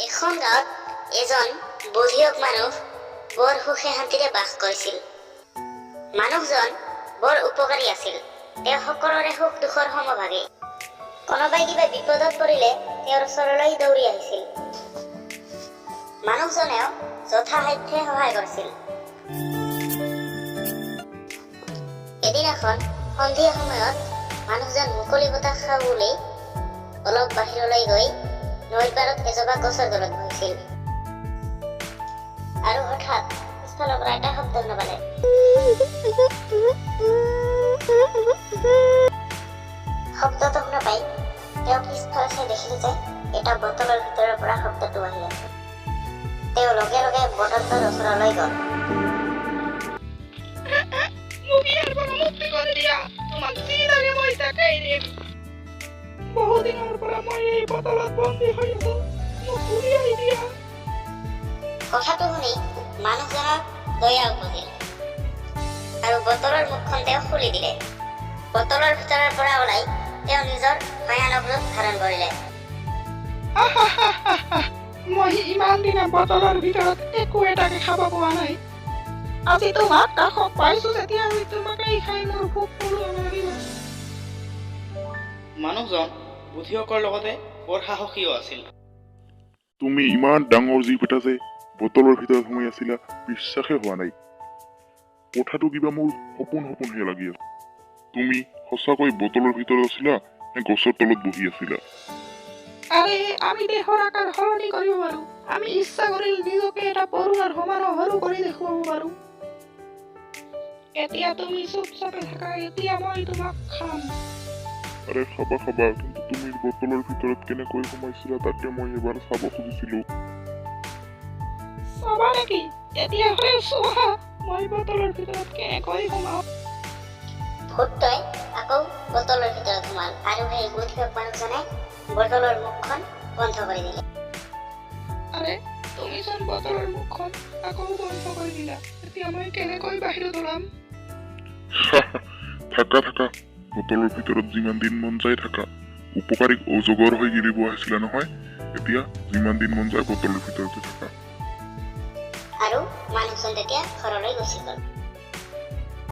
এখন গাঁৱত এজন বুদ্ধিয়ক মানুহ বৰ সুখে শান্তিৰে বাস কৰিছিল। মানুহজন বৰ উপকাৰী আছিল। তেওঁ সকলোৰে সুখ দুখৰ সমভাগী। কোনোবাই কিবা বিপদত পৰিলে তেওঁৰ ওচৰলৈ দৌৰি আহিছিল। মানুহজনেও যথাসাধ্যে সহায় কৰিছিল। এদিনাখন সন্ধিয়া সময়ত মানুহজন মুকলি বতাহ খাওঁ বুলি অলপ বাহিৰলৈ গৈ নৈৰ পাৰত এজোপা গছৰ তলত বহিছিল। আৰু হঠাৎ পিছফালৰ পৰা এটা শব্দ শুনা পালে। শব্দটো শুনা পাই তেওঁ পিছফালে চাই দেখিলে যে এটা বটলৰ ভিতৰৰ পৰা শব্দটো আহি আছে। তেওঁ লগে লগে বটলটোৰ ওচৰলৈ গ'ল। কথাটো শুনি মানুহজনৰ দয়া উপজিল আৰু বটলৰ মুখখন তেওঁ খুলি দিলে। বটলৰ ভিতৰৰ পৰা ওলাই তেওঁ নিজৰ ভয়ানক ৰূপ ধাৰণ কৰিলে। মই ইমান দিনে বটলৰ ভিতৰত একো এটাকে খাব পোৱা নাই। আজি তোমাক কাষত পাইছো যেতিয়া আমি তোমাকেই খাই মোৰ ভোক পূৰণ কৰিব। মানুহজন বুদ্ধিয়কৰ লগতে বৰ সাহসীও আছিল। তুমি ইমান ডাঙৰ জীৱ এটা যে বটলৰ ভিতৰত সোমাই আছিলা, বিশ্বাসে হোৱা নাই। কথাটো কিবা মোৰ সপোনহে লাগি আছে। তুমি সঁচাকৈ বটলৰ ভিতৰত আছিলা নে গছৰ তলত বহি আছিলা? আৰে আমি দেহৰ আকাৰ সলনি কৰিব পাৰো। আমি ইচ্ছা কৰিলে নিজকে এটা পৰুৱাৰ সমান সৰু কৰি দেখুৱাব পাৰো। এতিয়া তুমি চুপচাপে থাকা, এতিয়া মই তোমাক খাম। আৰে খাবা, কিন্তু তুমি বটলৰ ভিতৰত কেনেকৈ সোমাইছিলা তাকে মই এবাৰ চাব খুজিছিলো। চাবা নেকি? তেতিয়াহ'লে চোৱা মই বটলৰ ভিতৰত কেনেকৈ সোমাও। ভূতটোৱে আকৌ বটলৰ ভিতৰত সোমাল আৰু সেই বুদ্ধিয়ক মানুহজনে বটলৰ মুখখন বন্ধ কৰি দিলে। আৰে তুমি চোন বটলৰ মুখখন আকৌ বন্ধ কৰি দিলা। এতিয়া মই কেনেকৈ বাহিৰত ওলাম? থাকা বটলৰ ভিতৰত যিমান দিন মন যায় থাকা। উপকাৰীক অজগৰ হৈ গিলিব আহিছিলা নহয়, এতিয়া যিমান দিন মন যায় বটলৰ ভিতৰতে থাকা। আৰু মানুহজন তেতিয়া ঘৰলৈ গুচি গ'ল।